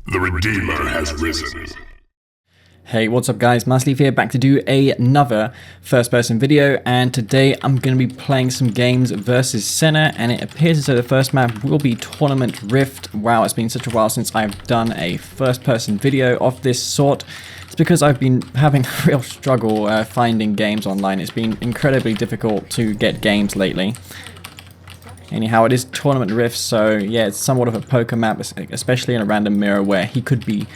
The Redeemer has risen. Hey, what's up guys, Massleaf here, back to do another first-person video, and today I'm going to be playing some games versus Senna, and it appears as though the first map will be Tournament Rift. Wow, it's been such a while since I've done a first-person video of this sort. It's because I've been having a real struggle finding games online. It's been incredibly difficult to get games lately. Anyhow, it is Tournament Rift, so yeah, it's somewhat of a poker map, especially in a random mirror where he could be,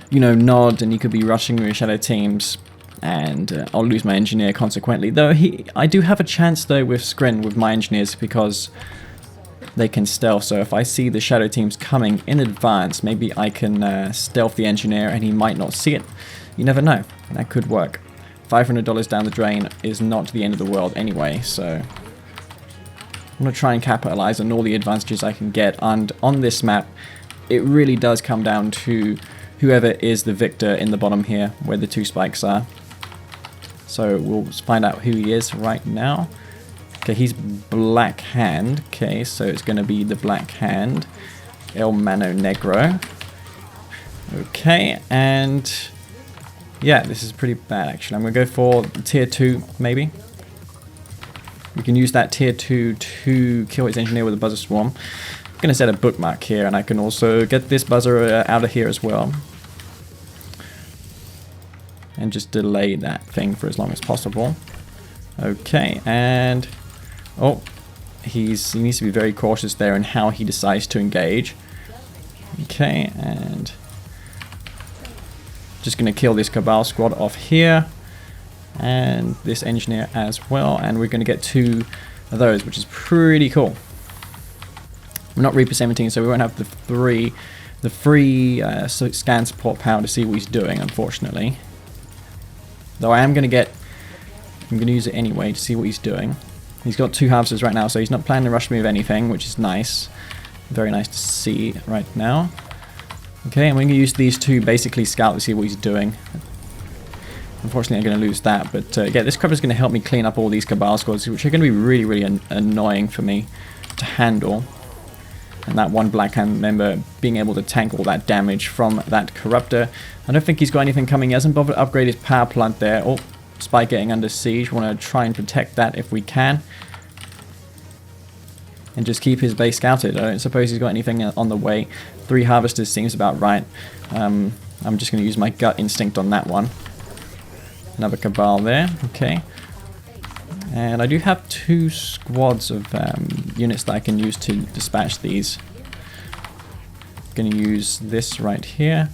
you know, nod and he could be rushing with shadow teams, and I'll lose my engineer consequently. Though I do have a chance though with Scrin with my engineers because they can stealth. So if I see the shadow teams coming in advance, maybe I can stealth the engineer and he might not see it. You never know. That could work. $500 down the drain is not the end of the world anyway, so I'm going to try and capitalize on all the advantages I can get. And on this map, it really does come down to whoever is the victor in the bottom here, where the two spikes are. So we'll find out who he is right now. Okay, he's Black Hand. Okay, so it's going to be the Black Hand, El Mano Negro. Okay, and yeah, this is pretty bad actually. I'm going to go for tier 2 maybe. We can use that tier 2 to kill his engineer with a buzzer swarm. I'm going to set a bookmark here, and I can also get this buzzer out of here as well. And just delay that thing for as long as possible. Okay, and oh, he needs to be very cautious there in how he decides to engage. Okay, and just going to kill this Cabal squad off here, and this engineer as well, and we're going to get 2 of those, which is pretty cool. We're not Reaper 17, so we won't have the free scan support power to see what he's doing, unfortunately. Though I'm going to use it anyway to see what he's doing. He's got 2 harvesters right now, so he's not planning to rush me with anything, which is nice. Very nice to see right now. Okay, and we're going to use these 2 basically scout to see what he's doing. Unfortunately, I'm going to lose that, but yeah, this crab is going to help me clean up all these Cabal squads, which are going to be really, really annoying for me to handle. And that one Black Hand member being able to tank all that damage from that Corruptor. I don't think he's got anything coming. He hasn't bothered to upgrade his power plant there. Oh, Spike getting under siege. We want to try and protect that if we can. And just keep his base scouted. I don't suppose he's got anything on the way. 3 harvesters seems about right. I'm just going to use my gut instinct on that one. Another Cabal there. Okay. And I do have 2 squads of units that I can use to dispatch these. I'm going to use this right here.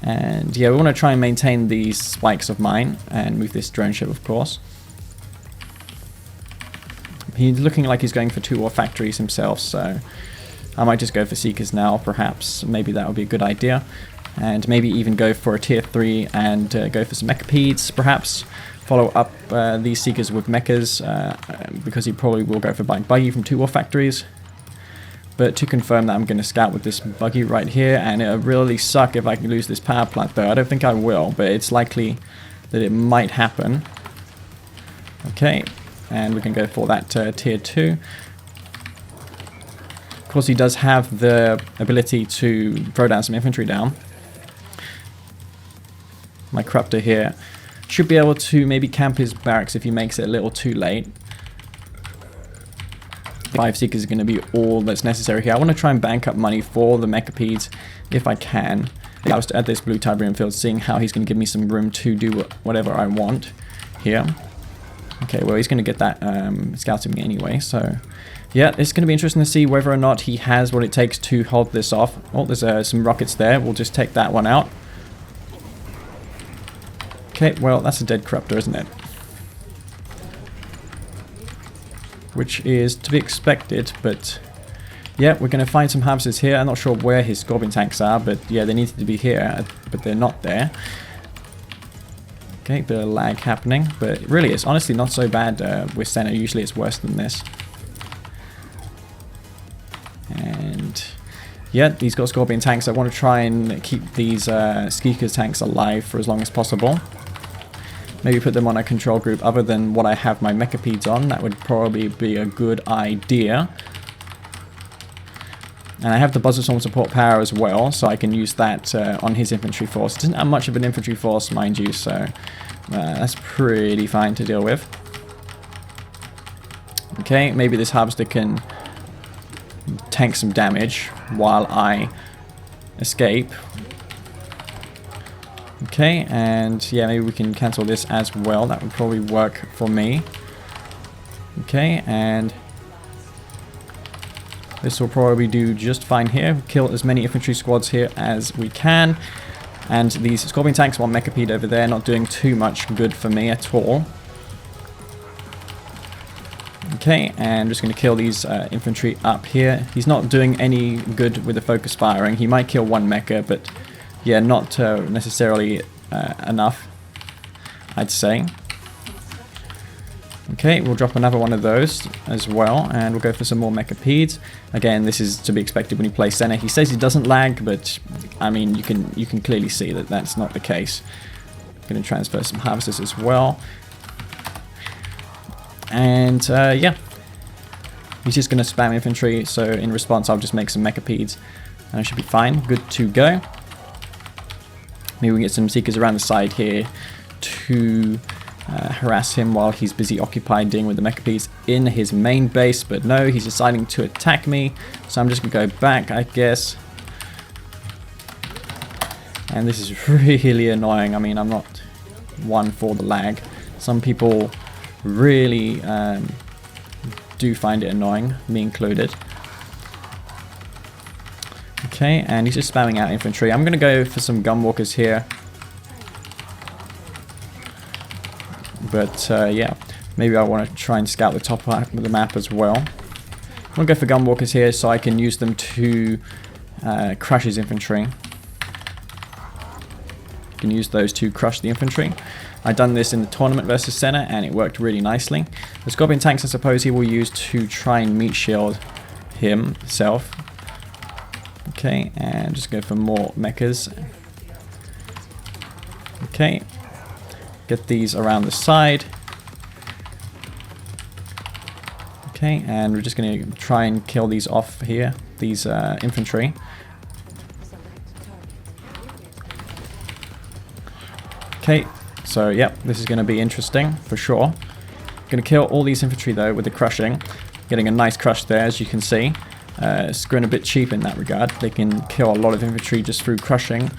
And yeah, we want to try and maintain these spikes of mine and move this drone ship, of course. He's looking like he's going for 2 ore factories himself, so I might just go for Seekers now, perhaps. Maybe that would be a good idea. And maybe even go for a tier 3 and go for some Mechapedes, perhaps. Follow up these Seekers with Mechas, because he probably will go for buying Buggy from 2 ore factories. But to confirm that, I'm going to scout with this Buggy right here, and it'll really suck if I can lose this power plant though. I don't think I will, but it's likely that it might happen. Okay, and we can go for that tier 2. Of course, he does have the ability to throw down some infantry down. My Corruptor here should be able to maybe camp his barracks if he makes it a little too late. 5 Seekers are going to be all that's necessary here. I want to try and bank up money for the Mechapedes if I can. I was at this blue Tiberium field, seeing how he's going to give me some room to do whatever I want here. Okay, well, he's going to get that scouting me anyway, so yeah, it's going to be interesting to see whether or not he has what it takes to hold this off. Oh, there's some rockets there. We'll just take that one out. Okay, well, that's a dead Corruptor, isn't it? Which is to be expected, but yeah, we're going to find some harvesters here. I'm not sure where his Scorpion tanks are, but yeah, they needed to be here, but they're not there. Okay, bit of lag happening, but really, it's honestly not so bad with Senna. Usually it's worse than this. And yeah, he's got Scorpion tanks. I want to try and keep these Skeeker tanks alive for as long as possible. Maybe put them on a control group other than what I have my Mechapedes on. That would probably be a good idea. And I have the Buzzsaw support power as well, so I can use that on his infantry force. It doesn't have much of an infantry force, mind you, so that's pretty fine to deal with. Okay, maybe this harvester can tank some damage while I escape. Okay, and yeah, maybe we can cancel this as well. That would probably work for me. Okay, and this will probably do just fine here. Kill as many infantry squads here as we can. And these Scorpion tanks, one Mechapede over there, not doing too much good for me at all. Okay, and I'm just going to kill these infantry up here. He's not doing any good with the focus firing. He might kill one mecha, but yeah, not necessarily enough, I'd say. Okay, we'll drop another one of those as well, and we'll go for some more Mechapedes. Again, this is to be expected when you play Senna. He says he doesn't lag, but I mean, you can clearly see that that's not the case. I'm going to transfer some harvesters as well. And yeah, he's just going to spam infantry, so in response I'll just make some Mechapedes, and I should be fine, good to go. Maybe we can get some Seekers around the side here to harass him while he's busy occupied dealing with the Mechapedes in his main base, but no, he's deciding to attack me, so I'm just going to go back, I guess. And this is really annoying. I mean, I'm not one for the lag. Some people really do find it annoying, me included. Okay, and he's just spamming out infantry. I'm going to go for some gunwalkers here. But yeah, maybe I want to try and scout the top of the map as well. I'm going to go for gunwalkers here so I can use them to crush his infantry. I can use those to crush the infantry. I've done this in the tournament versus Senna and it worked really nicely. The Scorpion tanks I suppose he will use to try and meat shield himself. Okay, and just go for more mechas. Okay, get these around the side. Okay, and we're just going to try and kill these off here, these infantry. Okay, so yep, this is going to be interesting for sure. Going to kill all these infantry though with the crushing. Getting a nice crush there, as you can see. It's going a bit cheap in that regard. They can kill a lot of infantry just through crushing.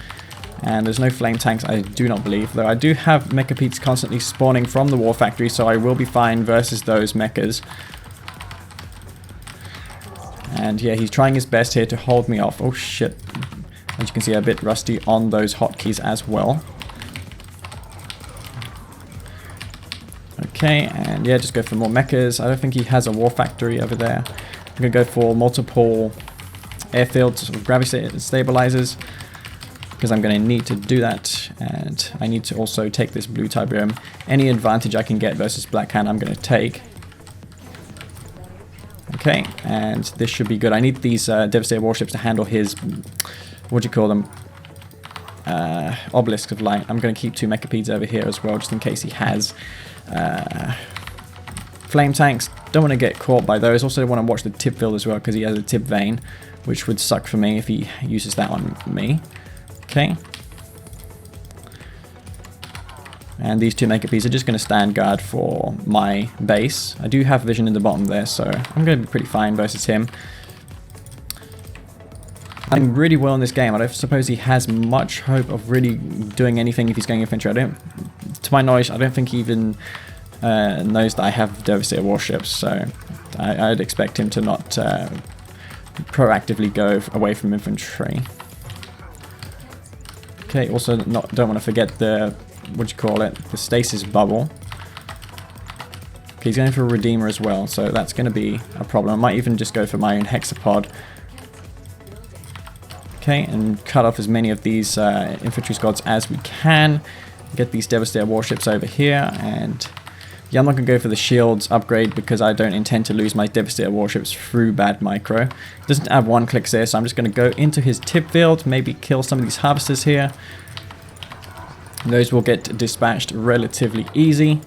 And there's no flame tanks, I do not believe. Though I do have Mechapedes constantly spawning from the war factory, so I will be fine versus those mechas. And yeah, he's trying his best here to hold me off. Oh shit. As you can see, I'm a bit rusty on those hotkeys as well. Okay, and yeah, just go for more mechas. I don't think he has a war factory over there. I'm going to go for multiple airfields with gravity stabilizers, because I'm going to need to do that, and I need to also take this blue Tiberium. Any advantage I can get versus Black Hand I'm going to take. Okay, and this should be good. I need these Devastator warships to handle his, what do you call them, Obelisk of Light. I'm going to keep two Mechapedes over here as well, just in case he has flame tanks. Don't want to get caught by those. Also want to watch the tip field as well, because he has a tip vein, which would suck for me if he uses that on me. Okay. And these two Mechapedes are just going to stand guard for my base. I do have vision in the bottom there, so I'm going to be pretty fine versus him. I'm doing really well in this game. I don't suppose he has much hope of really doing anything if he's going infantry. To my knowledge, I don't think he even knows that I have Devastator warships, so I'd expect him to not proactively go away from infantry. Okay, also don't want to forget the, what do you call it, the stasis bubble. Okay, he's going for a Redeemer as well, so that's going to be a problem. I might even just go for my own Hexapod. Okay, and cut off as many of these infantry squads as we can. Get these Devastator warships over here, and yeah, I'm not going to go for the shields upgrade because I don't intend to lose my Devastator warships through bad micro. It doesn't have one clicks there, so I'm just going to go into his tip field, maybe kill some of these harvesters here. Those will get dispatched relatively easy.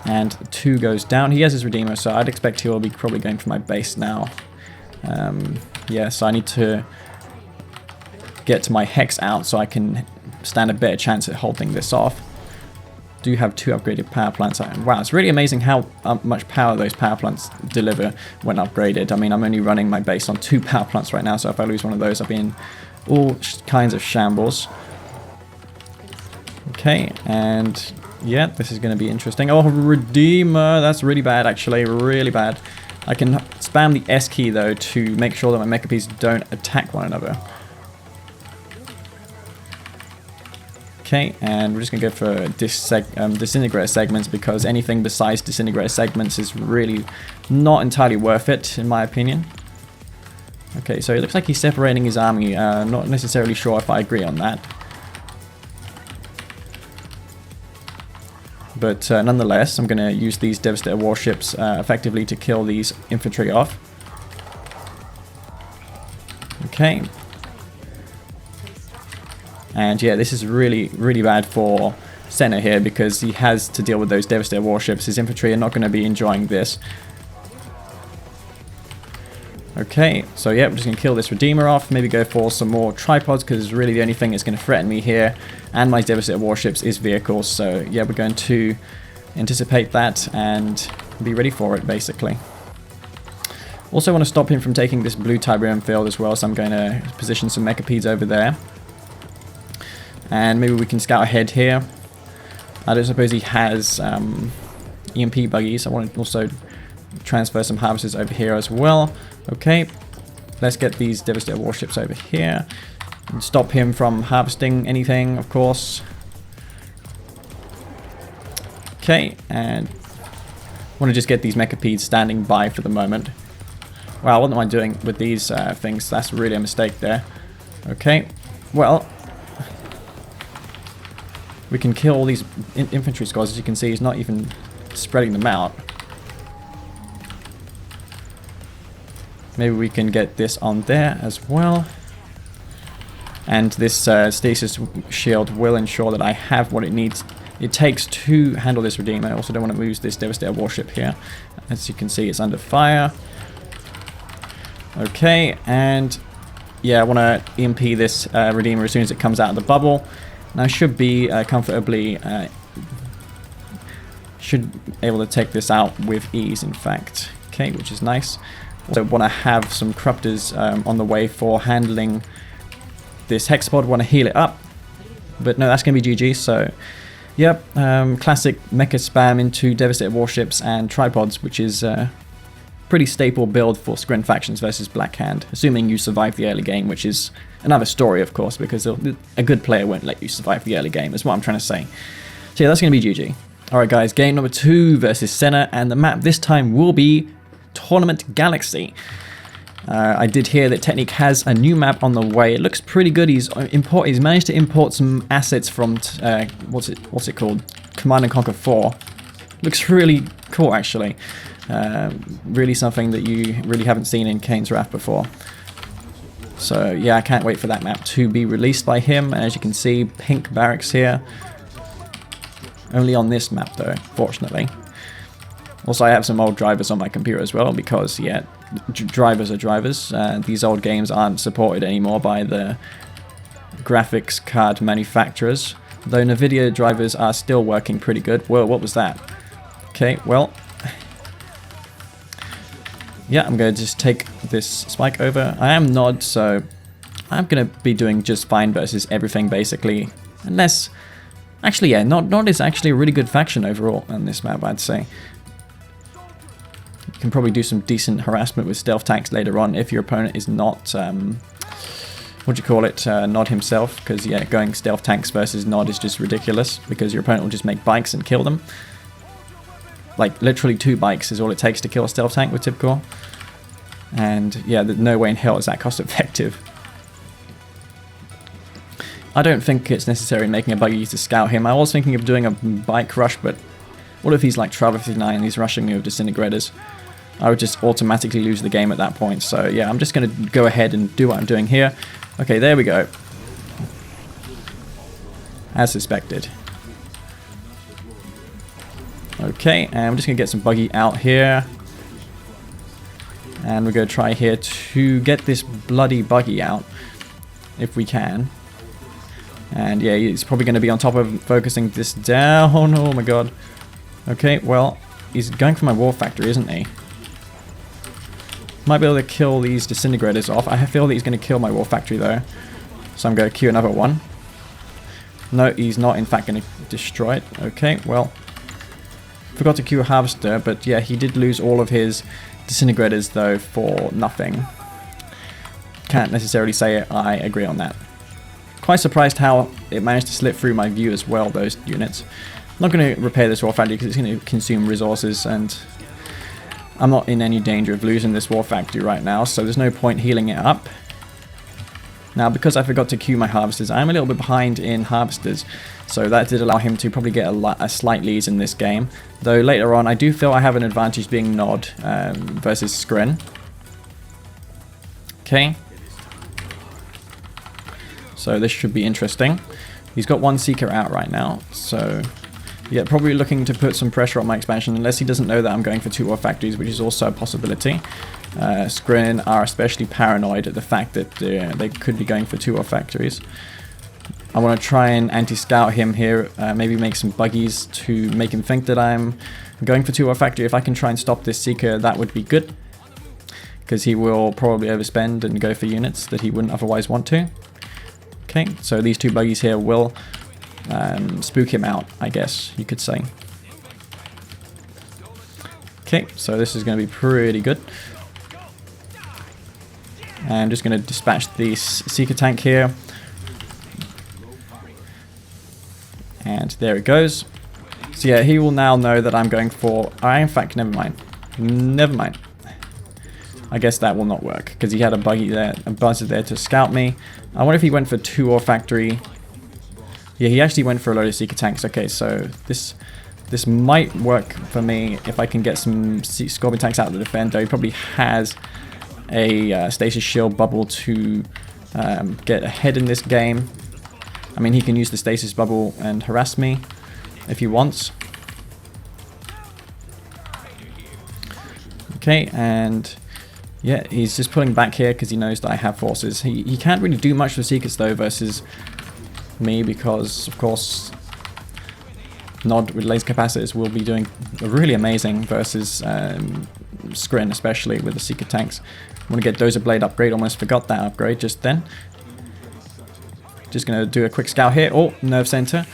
And 2 goes down. He has his Redeemer, so I'd expect he will be probably going for my base now. Yeah, so I need to get to my hex out so I can stand a better chance at holding this off. Do have 2 upgraded power plants. Wow, it's really amazing how much power those power plants deliver when upgraded. I mean, I'm only running my base on 2 power plants right now, so if I lose one of those, I'll be in all kinds of shambles. Okay, and yeah, this is going to be interesting. Oh, Redeemer, that's really bad actually, really bad. I can spam the S key though to make sure that my mecha pieces don't attack one another. Okay, and we're just going to go for disintegrator segments, because anything besides disintegrator segments is really not entirely worth it, in my opinion. Okay, so it looks like he's separating his army. Not necessarily sure if I agree on that. But nonetheless, I'm going to use these Devastator warships effectively to kill these infantry off. Okay. And yeah, this is really, really bad for Senna here, because he has to deal with those Devastator warships. His infantry are not going to be enjoying this. Okay, so yeah, we're just going to kill this Redeemer off. Maybe go for some more tripods, because really the only thing that's going to threaten me here and my Devastator warships is vehicles. So yeah, we're going to anticipate that and be ready for it, basically. Also want to stop him from taking this blue Tiberium field as well, so I'm going to position some Mechapeds over there. And maybe we can scout ahead here. I don't suppose he has EMP buggies. I want to also transfer some harvesters over here as well. Okay, let's get these Devastator warships over here and stop him from harvesting anything, of course. Okay, and I want to just get these Mechapeds standing by for the moment. Wow, what am I doing with these things? That's really a mistake there. Okay, well, we can kill all these infantry squads. As you can see, he's not even spreading them out. Maybe we can get this on there as well. And this stasis shield will ensure that I have what it takes to handle this Redeemer. I also don't want to lose this Devastator warship here. As you can see, it's under fire. Okay, and yeah, I want to EMP this Redeemer as soon as it comes out of the bubble. And I should be comfortably should be able to take this out with ease, in fact. Okay, which is nice. Also want to have some corruptors on the way for handling this hexapod. Want to heal it up, but no, that's going to be GG. So yep, classic mecha spam into Devastator warships and tripods, which is pretty staple build for Scrin factions versus Black Hand, assuming you survive the early game, which is another story, of course, because a good player won't let you survive the early game, is what I'm trying to say. So yeah, that's going to be GG. Alright guys, game number 2 versus Senna, and the map this time will be Tournament Galaxy. I did hear that Technique has a new map on the way. It looks pretty good. He's managed to import some assets from what's it called? Command & Conquer 4. Looks really cool, actually. Really something that you really haven't seen in Kane's Wrath before. So yeah, I can't wait for that map to be released by him. And as you can see, pink barracks here. Only on this map though, fortunately. Also, I have some old drivers on my computer as well, because yeah, drivers are drivers. These old games aren't supported anymore by the graphics card manufacturers, though NVIDIA drivers are still working pretty good. Whoa, what was that? Okay, well, yeah, I'm going to just take this spike over. I am Nod, so I'm going to be doing just fine versus everything, basically. Unless, actually, yeah, Nod is actually a really good faction overall on this map, I'd say. You can probably do some decent harassment with stealth tanks later on if your opponent is not, what do you call it, Nod himself. Because, yeah, going stealth tanks versus Nod is just ridiculous, because your opponent will just make bikes and kill them. Like, literally 2 bikes is all it takes to kill a stealth tank with Tipcore. And, yeah, no way in hell is that cost effective. I don't think it's necessary making a buggy to scout him. I was thinking of doing a bike rush, but what if he's like Travel 59 and he's rushing me with disintegrators? I would just automatically lose the game at that point. So, yeah, I'm just going to go ahead and do what I'm doing here. Okay, there we go. As suspected. Okay, and I'm just going to get some buggy out here. And we're going to try here to get this bloody buggy out, if we can. And yeah, he's probably going to be on top of focusing this down. Oh my god. Okay, well, he's going for my war factory, isn't he? Might be able to kill these disintegrators off. I feel that he's going to kill my war factory though. So I'm going to queue another one. No, he's not in fact going to destroy it. Okay, well, forgot to queue a harvester, but yeah, he did lose all of his disintegrators though for nothing. Can't necessarily say I agree on that. Quite surprised how it managed to slip through my view as well, those units. I'm not going to repair this war factory because it's going to consume resources, and I'm not in any danger of losing this war factory right now, so there's no point healing it up. Now, because I forgot to queue my harvesters, I'm a little bit behind in harvesters, so that did allow him to probably get a slight lead in this game. Though later on, I do feel I have an advantage being Nod versus Skrin. Okay. So this should be interesting. He's got one Seeker out right now, so yeah, probably looking to put some pressure on my expansion, unless he doesn't know that I'm going for 2 war factories, which is also a possibility. Skrin are especially paranoid at the fact that they could be going for 2 war factories. I want to try and anti-scout him here, maybe make some buggies to make him think that I'm going for 2 war factory. If I can try and stop this Seeker, that would be good, because he will probably overspend and go for units that he wouldn't otherwise want to. Okay, so these 2 buggies here will spook him out, I guess you could say. Okay, so this is going to be pretty good. I'm just going to dispatch this Seeker tank here. And there it goes. So yeah, he will now know that I'm going for... in fact, never mind. Never mind. I guess that will not work, because he had a buggy there, a buzzer there to scout me. I wonder if he went for 2 war factory. Yeah, he actually went for a load of Seeker tanks. Okay, so this might work for me if I can get some Scorpion tanks out of the defender. He probably has a stasis shield bubble to get ahead in this game. I mean, he can use the stasis bubble and harass me if he wants. Okay, and yeah, he's just pulling back here because he knows that I have forces. He can't really do much with Seekers though versus me, because of course Nod with laser capacitors will be doing really amazing versus Skrin, especially with the Seeker tanks. I want to get Dozer Blade upgrade, almost forgot that upgrade just then. Just going to do a quick scout here. Oh, nerve center.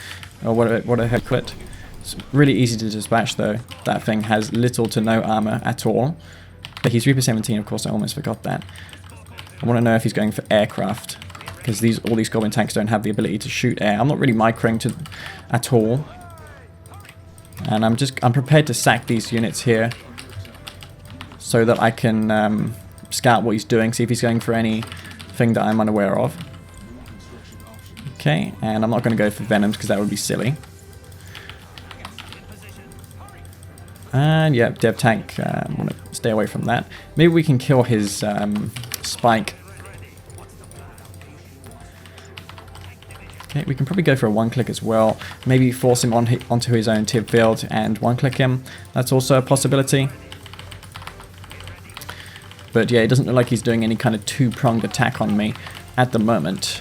Oh, what a head clit. It's really easy to dispatch though. That thing has little to no armor at all. But he's Reaper 17, of course, I almost forgot that. I want to know if he's going for aircraft, because all these Goblin tanks don't have the ability to shoot air. I'm not really microing at all. And I'm prepared to sack these units here so that I can scout what he's doing, see if he's going for anything that I'm unaware of. Okay, and I'm not going to go for Venoms because that would be silly. And yeah, Dev Tank, I want to stay away from that. Maybe we can kill his Spike. Okay, we can probably go for a 1-click as well. Maybe force him onto his own tib field and 1-click him. That's also a possibility. But yeah, it doesn't look like he's doing any kind of 2-pronged attack on me at the moment.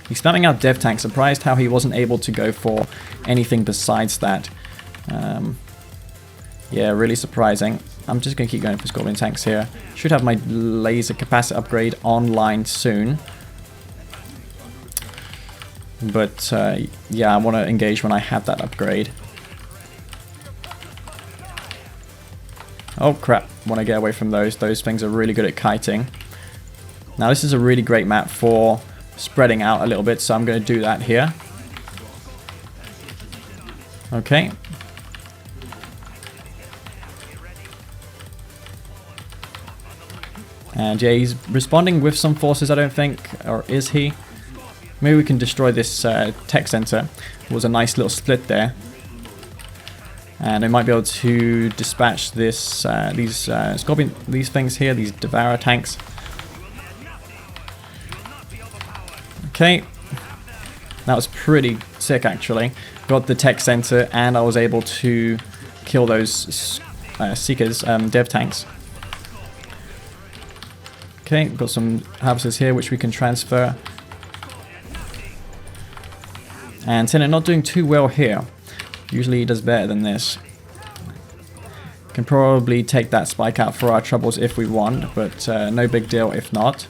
He's spamming out Dev Tank. Surprised how he wasn't able to go for anything besides that. Yeah, really surprising. I'm just going to keep going for Scorpion tanks here. Should have my laser capacitor upgrade online soon. But yeah, I want to engage when I have that upgrade. Oh crap, want to get away from those. Those things are really good at kiting. Now this is a really great map for spreading out a little bit, so I'm going to do that here. Okay. And yeah, he's responding with some forces, I don't think, or is he? Maybe we can destroy this tech center. It was a nice little split there. And I might be able to dispatch this, these things here, these Devourer tanks. Okay, that was pretty sick actually. Got the tech center and I was able to kill those Seekers, Dev tanks. Okay, we've got some harvesters here which we can transfer. And Senna not doing too well here. Usually he does better than this. Can probably take that spike out for our troubles if we want, but no big deal if not.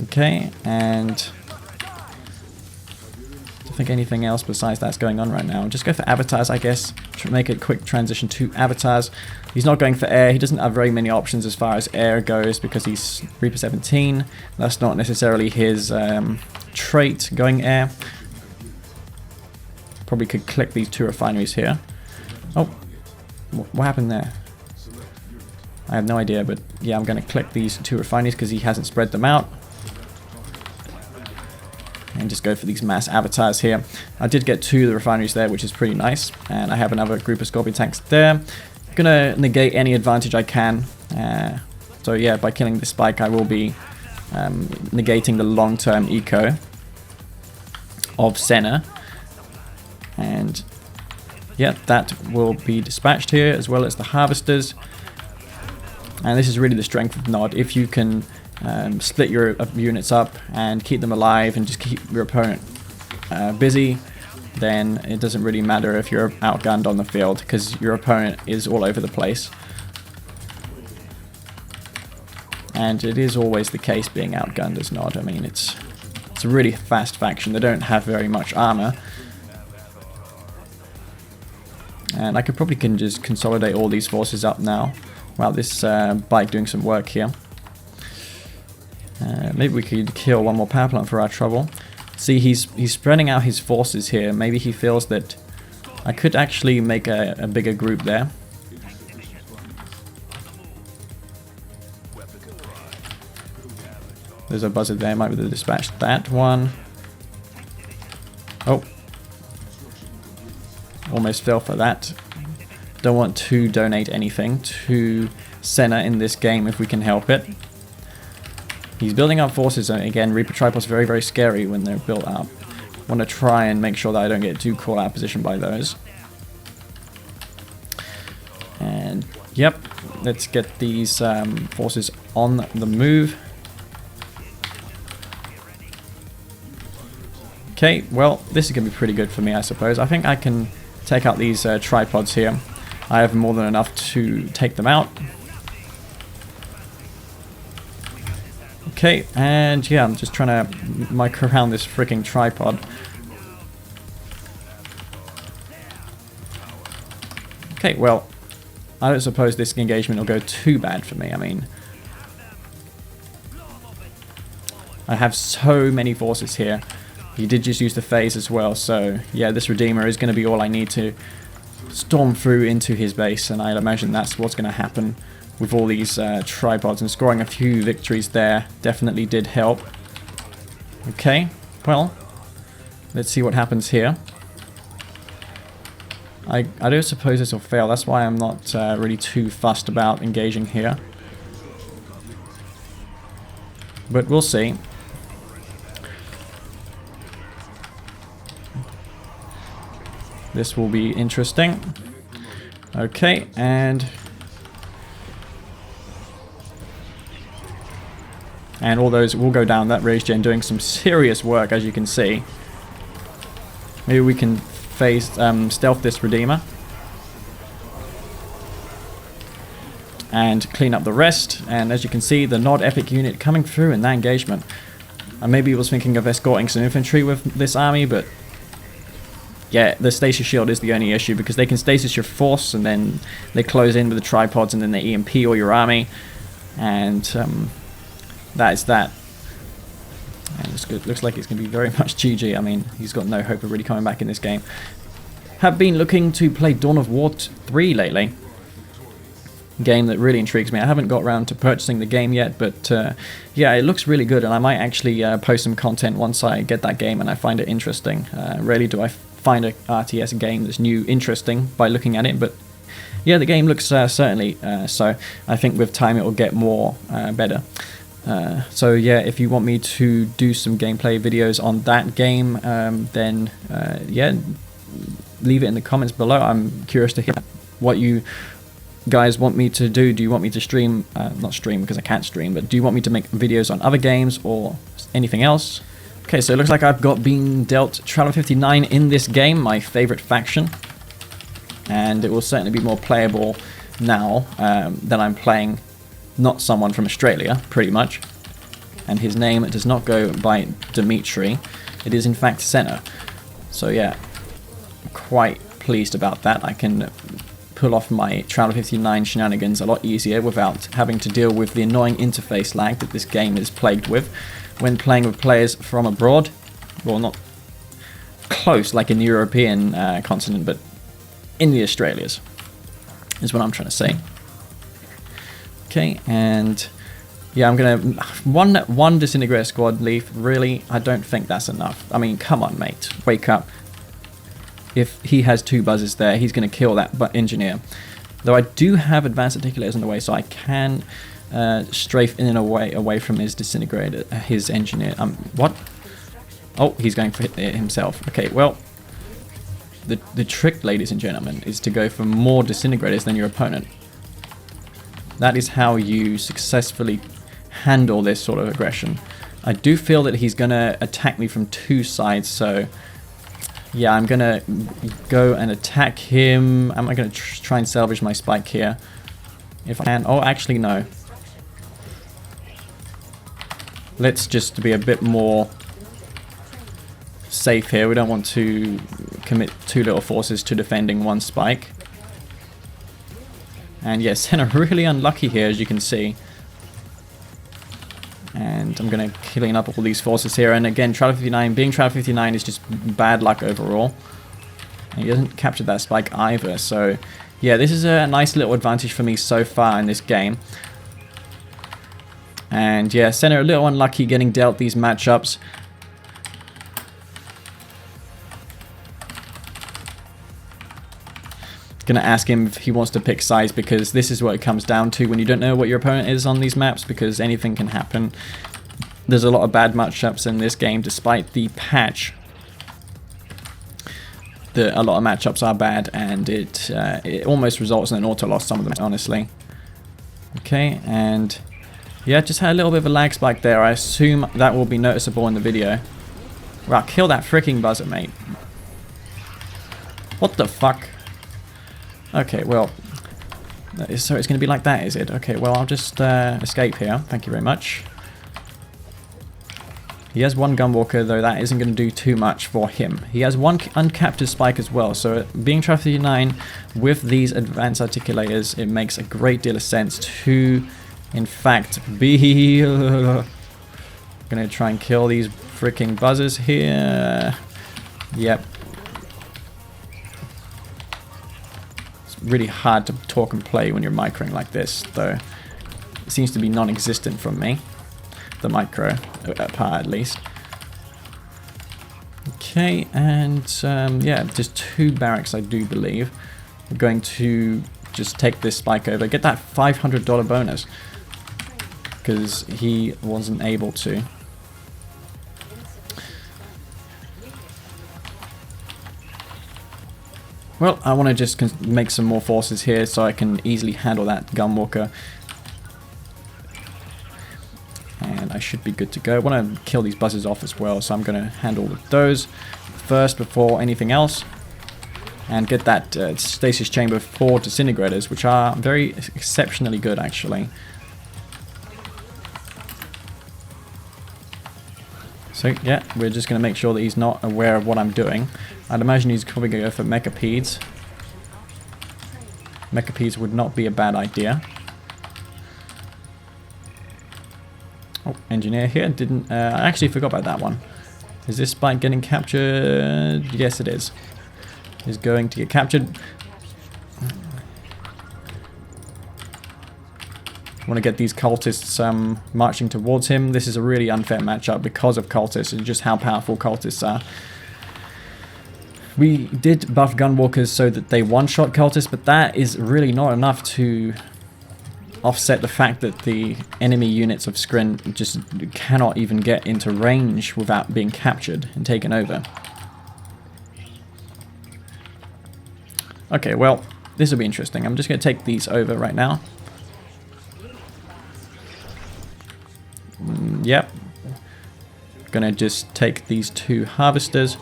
Okay, and I don't think anything else besides that's going on right now. Just go for avatars, I guess. Make a quick transition to avatars. He's not going for air. He doesn't have very many options as far as air goes because he's Reaper 17. That's not necessarily his trait, going air. Probably could click these 2 refineries here. Oh, what happened there? I have no idea, but yeah, I'm going to click these 2 refineries because he hasn't spread them out. And just go for these mass avatars here. I did get 2 of the refineries there, which is pretty nice. And I have another group of Scorpion tanks there. Gonna negate any advantage I can. So yeah, by killing the spike, I will be negating the long-term eco of Senna. And yeah, that will be dispatched here, as well as the harvesters. And this is really the strength of Nod. If you can split your units up and keep them alive and just keep your opponent busy, then it doesn't really matter if you're outgunned on the field, because your opponent is all over the place. And it is always the case being outgunned as Nod. I mean, it's a really fast faction. They don't have very much armor. And I could probably just consolidate all these forces up now. Wow, this bike doing some work here. Maybe we could kill one more power plant for our trouble. See, he's spreading out his forces here. Maybe he feels that I could actually make a bigger group there. There's a buzzard there. Might be able to dispatch that one. Oh. Almost fell for that. Don't want to donate anything to Senna in this game if we can help it. He's building up forces. Again, Reaper tripods very, very scary when they're built up. Want to try and make sure that I don't get too caught out of position by those. And yep, let's get these forces on the move. Okay, well, this is going to be pretty good for me, I suppose. I think I can take out these tripods here. I have more than enough to take them out. Okay, and yeah, I'm just trying to mic around this freaking tripod. Okay, well, I don't suppose this engagement will go too bad for me. I mean, I have so many forces here. He did just use the phase as well, so yeah, this Redeemer is going to be all I need to storm through into his base, and I'd imagine that's what's going to happen with all these tripods, and scoring a few victories there definitely did help. Okay, well, let's see what happens here. I do suppose this will fail. That's why I'm not really too fussed about engaging here. But we'll see. This will be interesting. Okay, and all those will go down. That rage gen doing some serious work, as you can see. Maybe we can phase stealth this Redeemer and clean up the rest. And as you can see, the Nod Epic unit coming through in that engagement. I maybe was thinking of escorting some infantry with this army, but yeah, the stasis shield is the only issue, because they can stasis your force and then they close in with the tripods and then they EMP all your army, and that is that. And it looks like it's going to be very much GG. I mean, he's got no hope of really coming back in this game. Have been looking to play Dawn of War 3 lately. Game that really intrigues me. I haven't got around to purchasing the game yet, but yeah, it looks really good, and I might actually post some content once I get that game and I find it interesting. Rarely do I find a RTS game that's new interesting by looking at it, but yeah, the game looks certainly so. I think with time it will get more better. So yeah, if you want me to do some gameplay videos on that game, then yeah, leave it in the comments below. I'm curious to hear what you guys want me to do. Do you want me to stream, not stream because I can't stream, but do you want me to make videos on other games or anything else? Okay, so it looks like I've been dealt Traveler 59 in this game, my favorite faction. And it will certainly be more playable now that I'm playing not someone from Australia, pretty much. And his name does not go by Dimitri. It is in fact Senna. So yeah, quite pleased about that. I can pull off my Traveler 59 shenanigans a lot easier without having to deal with the annoying interface lag that this game is plagued with when playing with players from abroad. Well, not close like in the European continent, but in the Australias is what I'm trying to say. Okay, and yeah, I'm gonna one disintegrator squad leave. Really, I don't think that's enough. I mean, come on, mate, wake up. If he has 2 buzzes there, he's going to kill that engineer. Though I do have advanced articulators in the way, so I can strafe in and away from his disintegrator, his engineer. What? Oh, he's going for it himself. Okay, well, the trick, ladies and gentlemen, is to go for more disintegrators than your opponent. That is how you successfully handle this sort of aggression. I do feel that he's going to attack me from 2 sides, so yeah, I'm going to go and attack him. I'm going to try and salvage my spike here if I can. Oh, actually, no. Let's just be a bit more safe here. We don't want to commit too little forces to defending 1 spike. And yes, Senna really unlucky here, as you can see. And I'm going to clean up all these forces here. And again, Traveler 59, being Traveler 59 is just bad luck overall. And he doesn't capture that spike either. So yeah, this is a nice little advantage for me so far in this game. And yeah, Senna a little unlucky getting dealt these matchups. Gonna ask him if he wants to pick sides, because this is what it comes down to when you don't know what your opponent is on these maps, because anything can happen. There's a lot of bad matchups in this game despite the patch. A lot of matchups are bad, and it almost results in an auto loss, some of them, honestly. Okay, and yeah, just had a little bit of a lag spike there. I assume that will be noticeable in the video. Wow, kill that freaking buzzer, mate. What the fuck? Okay, well, so it's going to be like that, is it? Okay, well, I'll just escape here. Thank you very much. He has 1 gunwalker, though that isn't going to do too much for him. He has 1 uncaptured spike as well, so being Traveler 59 with these advanced articulators, it makes a great deal of sense to, in fact, be... going to try and kill these freaking buzzers here. Yep. Really hard to talk and play when you're microing like this, though it seems to be non-existent from me, the micro part at least. Okay, and yeah, just 2 barracks I do believe. We're going to just take this spike over, get that $500 bonus, because he wasn't able to. Well, I want to just make some more forces here so I can easily handle that gunwalker. And I should be good to go. I want to kill these buzzers off as well, so I'm going to handle with those first before anything else. And get that stasis chamber for disintegrators, which are very exceptionally good, actually. So yeah, we're just going to make sure that he's not aware of what I'm doing. I'd imagine he's probably going to go for mechapeds. Mechapeds would not be a bad idea. Oh, engineer here. Didn't. I actually forgot about that one. Is this spike getting captured? Yes, it is. Is going to get captured. Want to get these cultists marching towards him. This is a really unfair matchup because of cultists and just how powerful cultists are. We did buff gunwalkers so that they one-shot cultists, but that is really not enough to offset the fact that the enemy units of Skrin just cannot even get into range without being captured and taken over. Okay, well, this will be interesting. I'm just going to take these over right now. Yep. Gonna just take these 2 harvesters.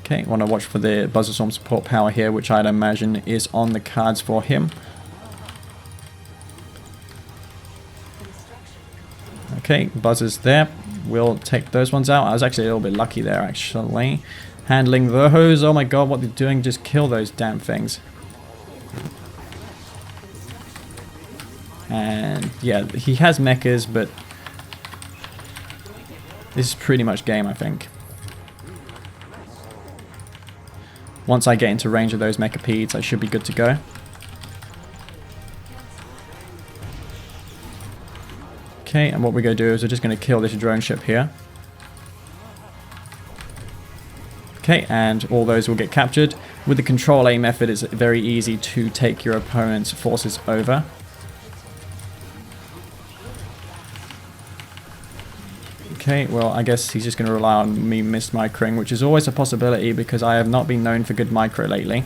Okay, want to watch for the Buzzstorm support power here, which I'd imagine is on the cards for him. Okay, buzzers there. We'll take those ones out. I was actually a little bit lucky there, actually. Handling those. Oh my god, what they're doing. Just kill those damn things. And yeah, he has mechas, but this is pretty much game, I think. Once I get into range of those mechapeds, I should be good to go. Okay, and what we're going to do is we're just going to kill this drone ship here. Okay, and all those will get captured. With the control A method, it's very easy to take your opponent's forces over. Okay, well, I guess he's just going to rely on me miss-microing, which is always a possibility because I have not been known for good micro lately.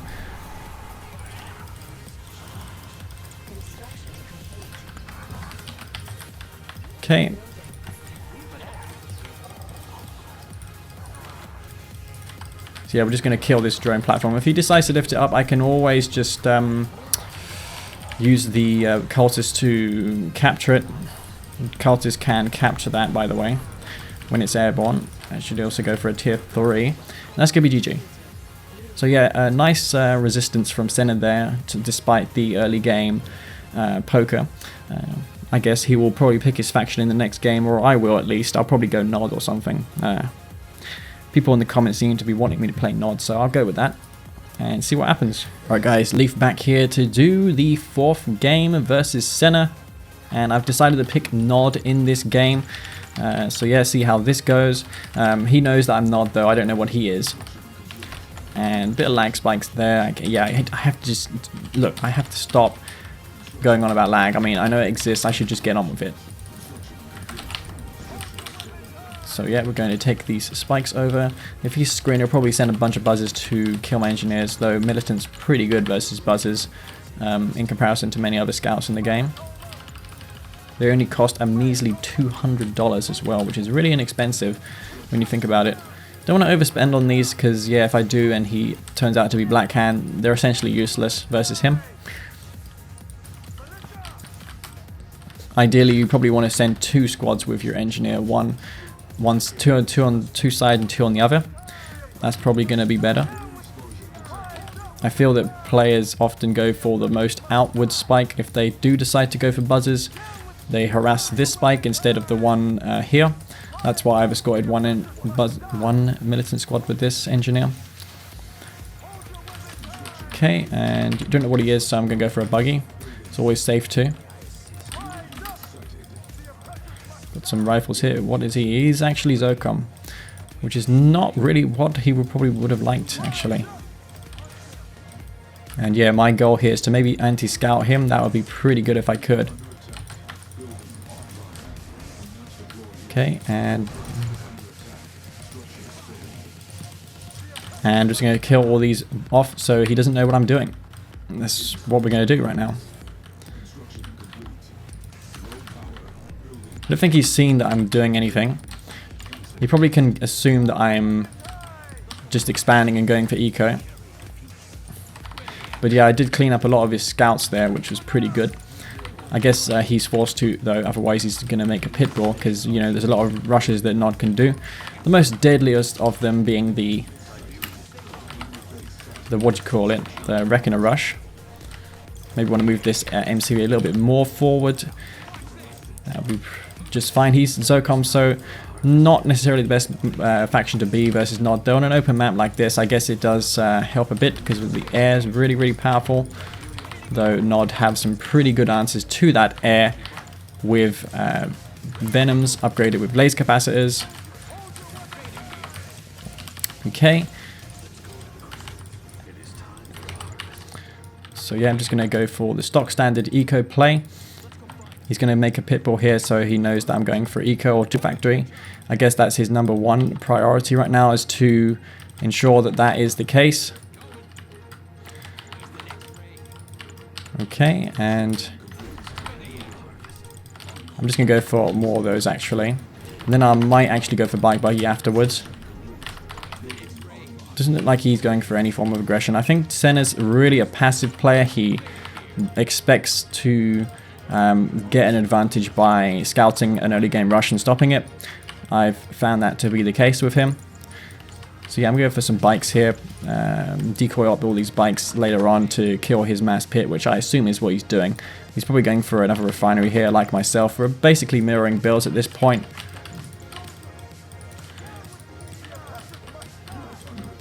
Okay. So yeah, we're just going to kill this drone platform. If he decides to lift it up, I can always just use the cultist to capture it. Cultist can capture that, by the way, when it's airborne. I should also go for a tier 3. And that's going to be GG. So yeah, a nice resistance from Senna there, despite the early game poker. I guess he will probably pick his faction in the next game, or I will at least. I'll probably go Nod or something. People in the comments seem to be wanting me to play Nod, so I'll go with that and see what happens. Alright guys, Leaf back here to do the 4th game versus Senna. And I've decided to pick Nod in this game. So yeah, see how this goes. He knows that I'm Nod though, I don't know what he is. And a bit of lag spikes there. Yeah, I have to just... Look, I have to stop going on about lag. I mean, I know it exists, I should just get on with it. So yeah, we're going to take these spikes over. If he's screen, he'll probably send a bunch of buzzers to kill my engineers, though Militant's pretty good versus buzzers in comparison to many other scouts in the game. They only cost a measly $200 as well, which is really inexpensive when you think about it. Don't want to overspend on these because, yeah, if I do and he turns out to be Black Hand, they're essentially useless versus him. Ideally, you probably want to send 2 squads with your engineer. Two on two side and 2 on the other. That's probably going to be better. I feel that players often go for the most outward spike. If they do decide to go for buzzers, they harass this spike instead of the one here. That's why I've escorted one militant squad with this engineer. Okay, and don't know what he is, so I'm going to go for a buggy. It's always safe too. Got some rifles here. What is he? He's actually Zocom, which is not really what he probably would have liked, actually. And yeah, my goal here is to maybe anti-scout him. That would be pretty good if I could. Okay, and I'm just going to kill all these off so he doesn't know what I'm doing. That's what we're going to do right now. I don't think he's seen that I'm doing anything. He probably can assume that I'm just expanding and going for eco. But yeah, I did clean up a lot of his scouts there, which was pretty good. I guess he's forced to, though, otherwise he's going to make a pit bull, because, you know, there's a lot of rushes that Nod can do. The most deadliest of them being the what do you call it, the Reckoner Rush. Maybe want to move this MCV a little bit more forward. That would be just fine. He's Zocom, so not necessarily the best faction to be versus Nod. Though on an open map like this, I guess it does help a bit, because the air is really, really powerful. Though Nod have some pretty good answers to that air with Venoms upgraded with laser capacitors. Okay. So yeah, I'm just going to go for the stock standard eco play. He's going to make a pit bull here so he knows that I'm going for eco or to factory. I guess that's his #1 priority right now, is to ensure that that is the case. Okay, and I'm just going to go for more of those actually. And then I might actually go for bike buggy afterwards. Doesn't look like he's going for any form of aggression. I think Senna's really a passive player. He expects to get an advantage by scouting an early game rush and stopping it. I've found that to be the case with him. So yeah, I'm going for some bikes here. Decoy up all these bikes later on to kill his mass pit, which I assume is what he's doing. He's probably going for another refinery here, like myself. We're basically mirroring builds at this point.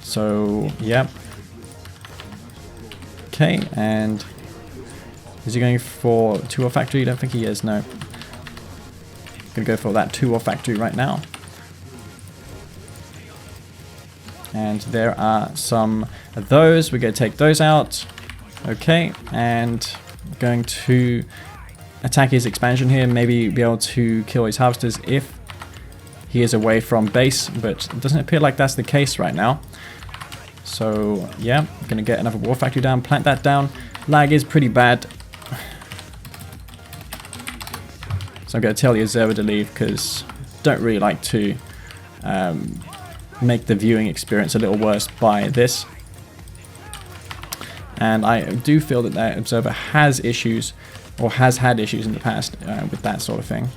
So, yeah. Okay, and is he going for 2-ore factory? I don't think he is, no. Gonna go for that 2-ore factory right now. And there are some of those. We're going to take those out. Okay, and going to attack his expansion here. Maybe be able to kill his harvesters if he is away from base. But it doesn't appear like that's the case right now. So, yeah, going to get another war factory down. Plant that down. Lag is pretty bad. So I'm going to tell the observer to leave because I don't really like to make the viewing experience a little worse by this. And I do feel that that observer has issues, or has had issues in the past with that sort of thing.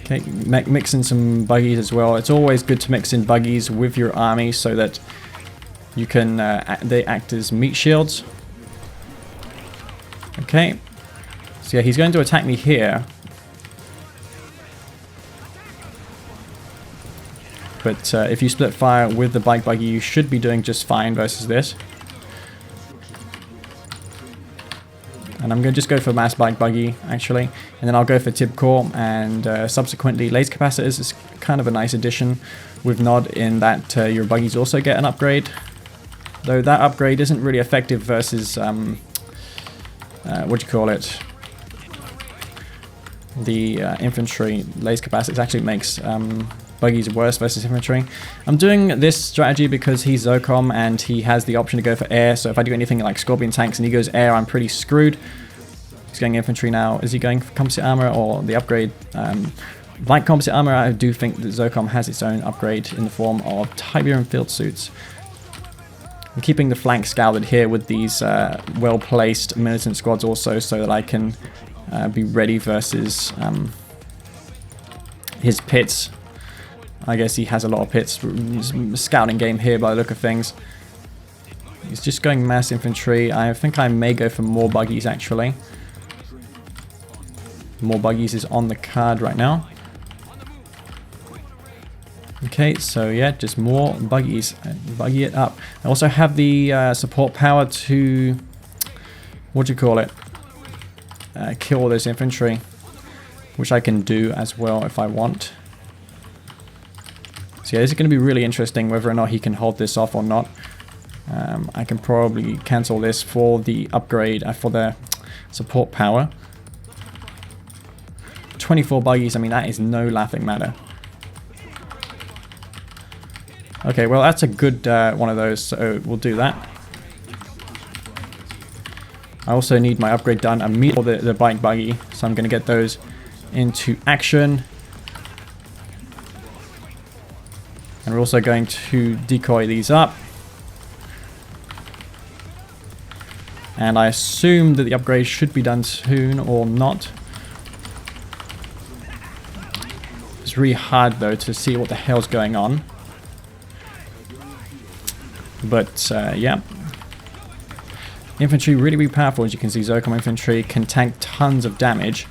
Okay, mix in some buggies as well. It's always good to mix in buggies with your army so that you can they act as meat shields. Okay, so yeah, he's going to attack me here. But if you split fire with the bike buggy, you should be doing just fine versus this. And I'm going to just go for mass bike buggy, actually. And then I'll go for tib core and subsequently laser capacitors is kind of a nice addition with Nod in that your buggies also get an upgrade. Though that upgrade isn't really effective versus, what do you call it? The infantry laser capacitors actually makes buggies worse versus infantry. I'm doing this strategy because he's Zocom and he has the option to go for air, so if I do anything like Scorpion tanks and he goes air, I'm pretty screwed. He's going infantry now. Is he going for composite armor or the upgrade? Like composite armor, I do think that Zocom has its own upgrade in the form of Tiberium field suits. I'm keeping the flank scouted here with these well-placed militant squads also so that I can be ready versus his pits. I guess he has a lot of pits. Scouting game here by the look of things. He's just going mass infantry. I think I may go for more buggies actually. More buggies is on the card right now. Okay, so yeah, just more buggies. Buggy it up. I also have the support power to, what do you call it? Kill all those infantry, which I can do as well if I want. So yeah, this is going to be really interesting whether or not he can hold this off or not. I can probably cancel this for the upgrade, for the support power. 24 buggies, I mean that is no laughing matter. Okay, well that's a good one of those, so we'll do that. I also need my upgrade done immediately for the bike buggy, so I'm going to get those into action. And we're also going to decoy these up. And I assume that the upgrade should be done soon or not. It's really hard though to see what the hell's going on. But yeah. Infantry really, really powerful, as you can see. Zocom infantry can tank tons of damage.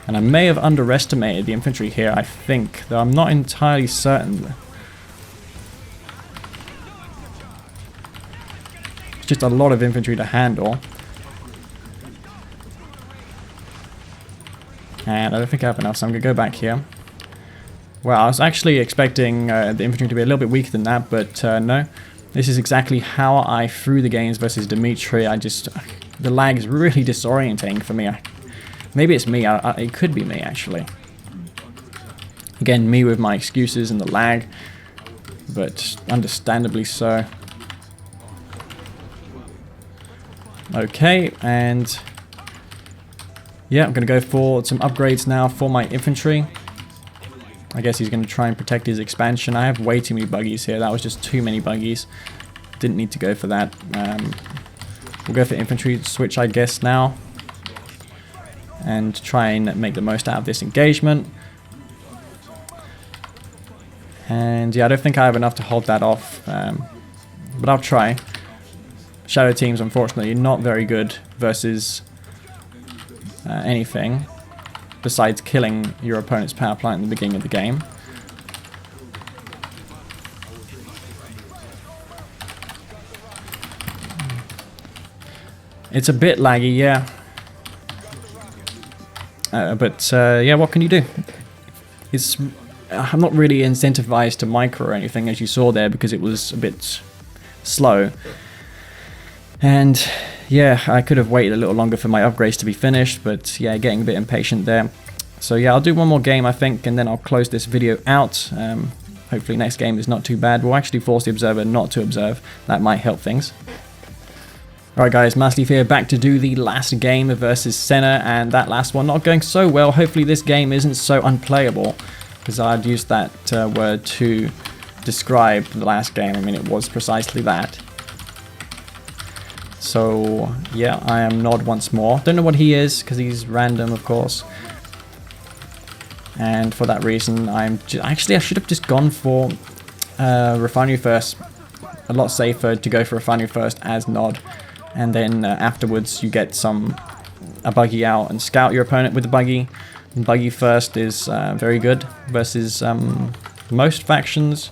And I may have underestimated the infantry here, I think, though I'm not entirely certain. It's just a lot of infantry to handle. And I don't think I have enough, so I'm going to go back here. Well, I was actually expecting the infantry to be a little bit weaker than that, but no. This is exactly how I threw the games versus Dimitri. The lag is really disorientating for me. Maybe it's me. It could be me, actually. Again, me with my excuses and the lag, but understandably so. Okay, and yeah, I'm going to go for some upgrades now for my infantry. I guess he's going to try and protect his expansion. I have way too many buggies here. That was just too many buggies. Didn't need to go for that. We'll go for infantry switch, I guess, now. And try and make the most out of this engagement. And yeah, I don't think I have enough to hold that off. But I'll try. Shadow teams, unfortunately, not very good versus anything besides killing your opponent's power plant in the beginning of the game. It's a bit laggy, yeah. But yeah, what can you do? I'm not really incentivized to micro or anything, as you saw there, because it was a bit slow. And yeah, I could have waited a little longer for my upgrades to be finished, but yeah, getting a bit impatient there. So yeah, I'll do one more game, I think, and then I'll close this video out. Hopefully next game is not too bad. We'll actually force the observer not to observe. That might help things. Alright guys, Massleaf here, back to do the last game versus Senna, and that last one not going so well. Hopefully this game isn't so unplayable, because I'd used that word to describe the last game. I mean, it was precisely that. So yeah, I am Nod once more. Don't know what he is, because he's random, of course. And for that reason, actually I should have just gone for Refinery first. A lot safer to go for Refinery first as Nod. And then afterwards you get a buggy out and scout your opponent with the buggy. Buggy first is very good versus most factions,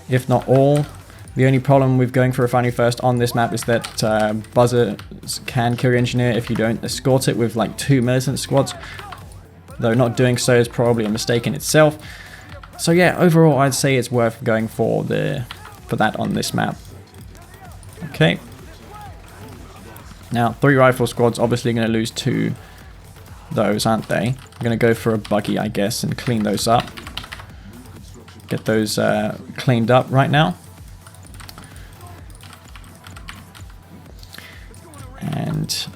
if not all. The only problem with going for Refinery first on this map is that buzzers can kill your engineer if you don't escort it with like 2 militant squads. Though not doing so is probably a mistake in itself. So yeah, overall I'd say it's worth going for that on this map. Okay. Now, 3 rifle squads obviously going to lose 2 those, aren't they? I'm going to go for a buggy, I guess, and clean those up. Get those cleaned up right now. And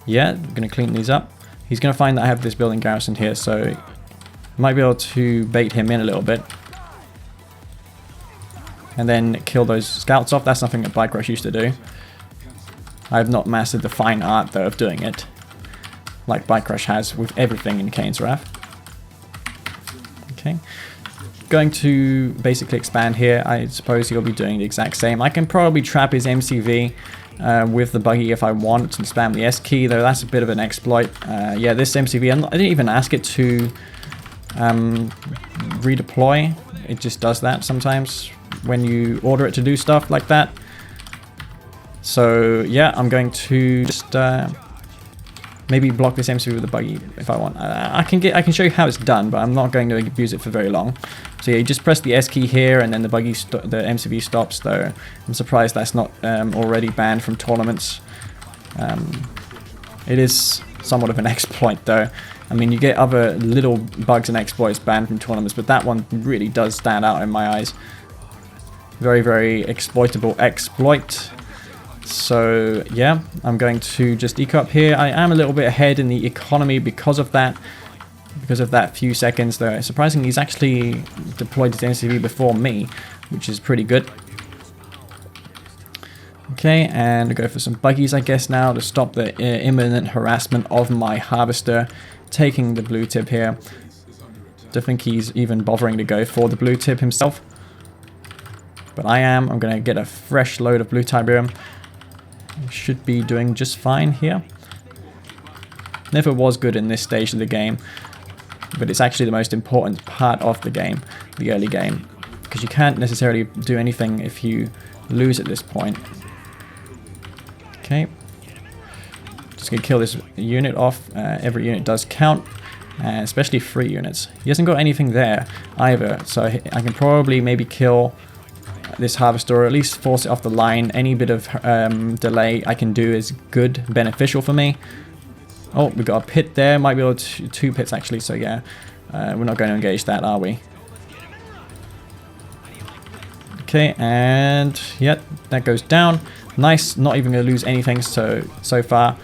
yeah, I'm going to clean these up. He's going to find that I have this building garrison here, so I might be able to bait him in a little bit. And then kill those scouts off. That's something that Bike Rush used to do. I have not mastered the fine art, though, of doing it, like Bike Rush has with everything in Kane's Wrath. Okay. Going to basically expand here. I suppose he'll be doing the exact same. I can probably trap his MCV with the buggy if I want and spam the S key, though that's a bit of an exploit. Yeah, this MCV, I didn't even ask it to redeploy. It just does that sometimes when you order it to do stuff like that. So yeah, I'm going to just maybe block this MCV with the buggy if I want. I can show you how it's done, but I'm not going to abuse it for very long. So yeah, you just press the S key here, and then the MCV stops. Though I'm surprised that's not already banned from tournaments. It is somewhat of an exploit, though. I mean, you get other little bugs and exploits banned from tournaments, but that one really does stand out in my eyes. Very, very exploitable exploit. So yeah, I'm going to just eco up here. I am a little bit ahead in the economy because of that few seconds, though. Surprisingly, he's actually deployed his NCV before me, which is pretty good. Okay, and go for some buggies, I guess, now to stop the imminent harassment of my harvester taking the blue tip here. Don't think he's even bothering to go for the blue tip himself, but I am. I'm going to get a fresh load of blue Tiberium. Should be doing just fine here. Never was good in this stage of the game, but it's actually the most important part of the game, the early game, because you can't necessarily do anything if you lose at this point. Okay, just gonna kill this unit off. Every unit does count, especially 3 units. He hasn't got anything there either, so I can probably maybe kill this harvester, or at least force it off the line. Any bit of delay I can do is good, beneficial for me. Oh, we got a pit there. Might be able to two pits actually. So yeah, we're not going to engage that, are we? Okay, and yep, that goes down. Nice. Not even going to lose anything so far.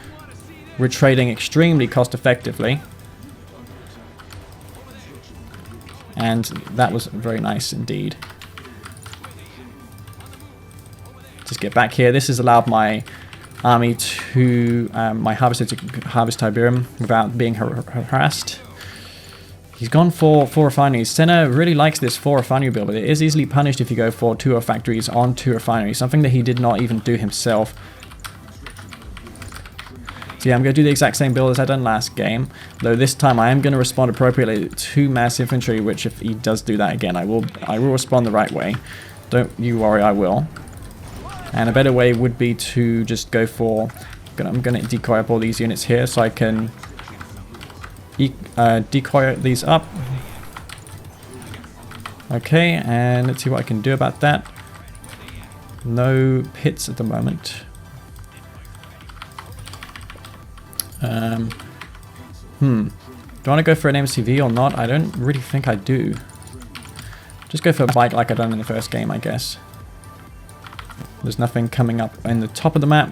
We're trading extremely cost effectively. And that was very nice indeed. Just get back here. This has allowed my army to, my harvester to harvest Tiberium without being harassed. He's gone for 4 refineries. Senna really likes this 4 refinery build, but it is easily punished if you go for 2 factories on 2 refineries. Something that he did not even do himself. So yeah, I'm going to do the exact same build as I done last game, though this time I am going to respond appropriately to mass infantry, which if he does do that again, I will respond the right way. Don't you worry, I will. And a better way would be to just go for, I'm going to decoy up all these units here so I can decoy these up. Okay, and let's see what I can do about that. No pits at the moment. Do I want to go for an MCV or not? I don't really think I do. Just go for a bike like I done in the first game, I guess. There's nothing coming up in the top of the map.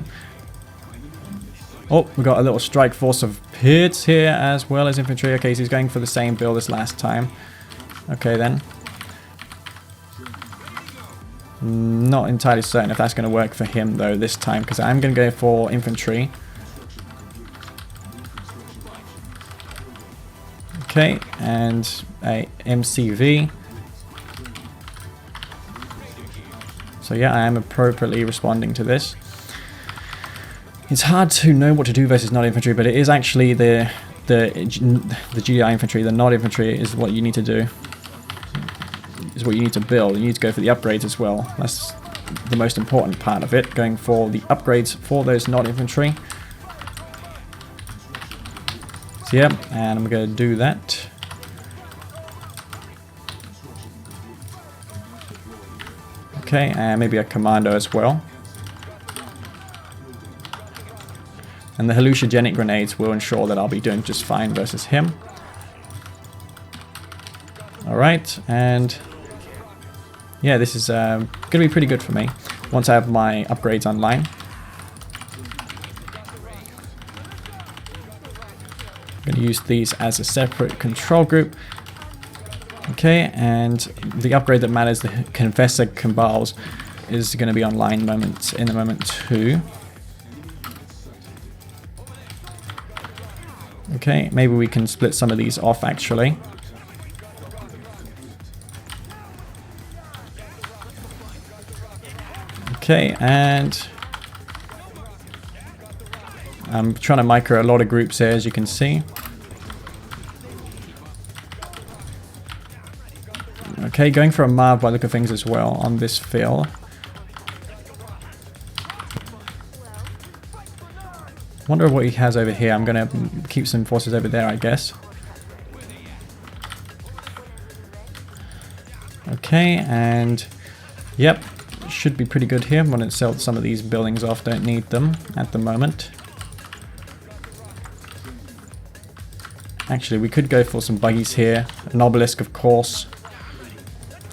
Oh, we got a little strike force of pits here as well as infantry. Okay, so he's going for the same build as last time. Okay then. Not entirely certain if that's going to work for him though this time, because I'm going to go for infantry. Okay, and a MCV. So yeah, I am appropriately responding to this. It's hard to know what to do versus not infantry, but it is actually the GDI infantry, the not infantry is what you need to do. Is what you need to build. You need to go for the upgrades as well. That's the most important part of it, going for the upgrades for those not infantry. So yeah, and I'm going to do that. Okay, and maybe a commando as well. And the hallucinogenic grenades will ensure that I'll be doing just fine versus him. Alright, and yeah, this is going to be pretty good for me once I have my upgrades online. I'm going to use these as a separate control group. Okay, and the upgrade that matters, the Confessor Cabals, is going to be online in a moment too. Okay, maybe we can split some of these off actually. Okay, and I'm trying to micro a lot of groups here, as you can see. Okay, going for a Marv by the look of things as well on this field. Wonder what he has over here. I'm going to keep some forces over there, I guess. Okay, and yep, should be pretty good here. I'm going to sell some of these buildings off, don't need them at the moment. Actually, we could go for some buggies here. An obelisk, of course.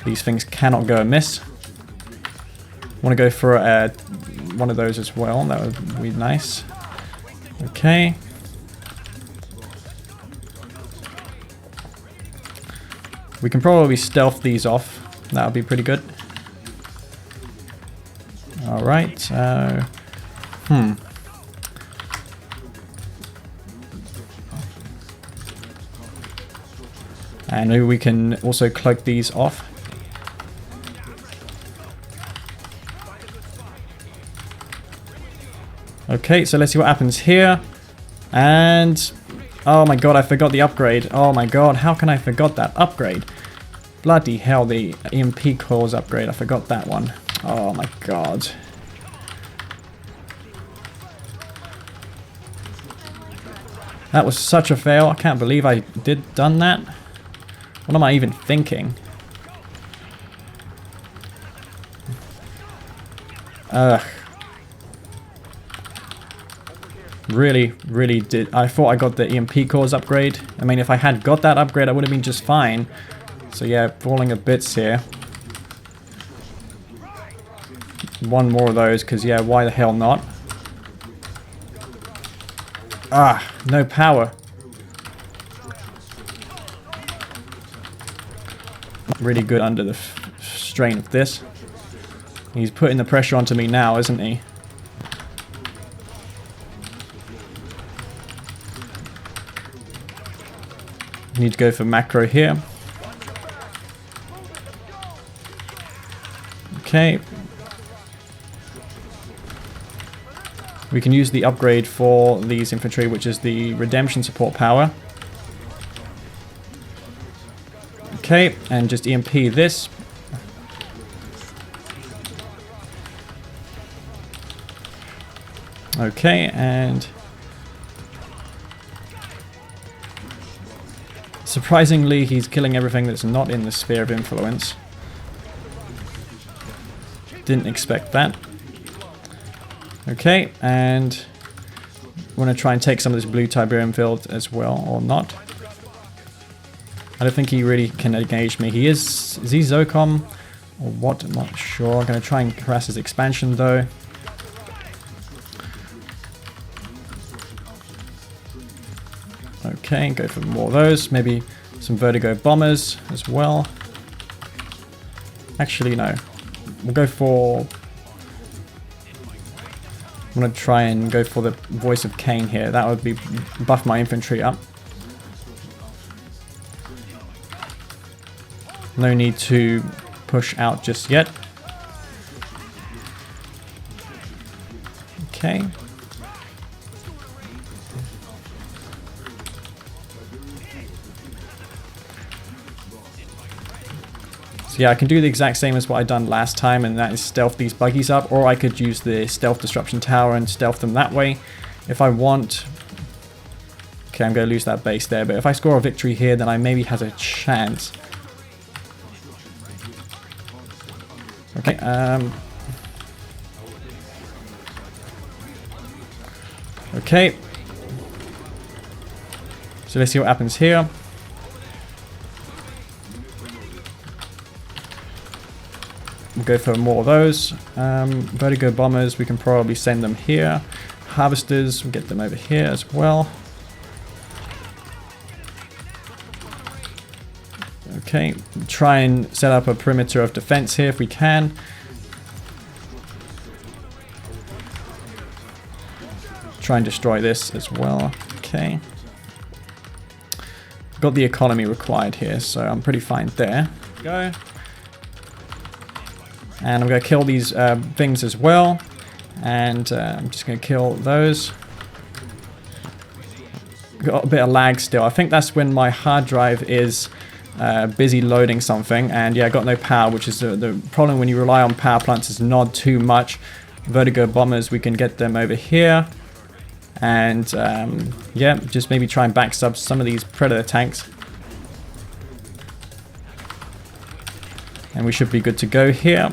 These things cannot go amiss. Want to go for one of those as well. That would be nice. Okay. We can probably stealth these off. That would be pretty good. Alright. And maybe we can also cloak these off. Okay, so let's see what happens here. And oh my god, I forgot the upgrade. Oh my god, how can I forgot that upgrade? Bloody hell, the EMP cores upgrade. I forgot that one. Oh my god. That was such a fail. I can't believe I done that. What am I even thinking? Ugh. Really did. I thought I got the EMP cores upgrade. I mean, if I had got that upgrade, I would have been just fine. So yeah, falling a bits here. One more of those, because yeah, why the hell not? Ah, no power. Really good under the strain of this. He's putting the pressure onto me now, isn't he? Need to go for macro here. Okay. We can use the upgrade for these infantry, which is the redemption support power. Okay, and just EMP this. Okay, and surprisingly, he's killing everything that's not in the sphere of influence. Didn't expect that. Okay, and I'm going to try and take some of this blue Tiberium field as well, or not. I don't think he really can engage me. Is he Zocom or what? I'm not sure. I'm going to try and harass his expansion though. Okay, go for more of those. Maybe some Vertigo bombers as well. Actually, no. We'll go for... I'm going to try and go for the voice of Kane here. That would be buff my infantry up. No need to push out just yet. Okay. So yeah, I can do the exact same as what I done last time, and that is stealth these buggies up, or I could use the stealth disruption tower and stealth them that way if I want. Okay, I'm going to lose that base there, but if I score a victory here, then I maybe has a chance. Okay, okay. So let's see what happens here. We'll go for more of those. Vertigo bombers, we can probably send them here. Harvesters, we'll get them over here as well. Okay, try and set up a perimeter of defense here if we can. Try and destroy this as well. Okay. Got the economy required here, so I'm pretty fine there. Go. And I'm going to kill these things as well. And I'm just going to kill those. Got a bit of lag still. I think that's when my hard drive is busy loading something. And yeah, I got no power, which is the problem when you rely on power plants is not too much. Vertigo bombers, we can get them over here. And yeah, just maybe try and back sub some of these Predator tanks. And we should be good to go here.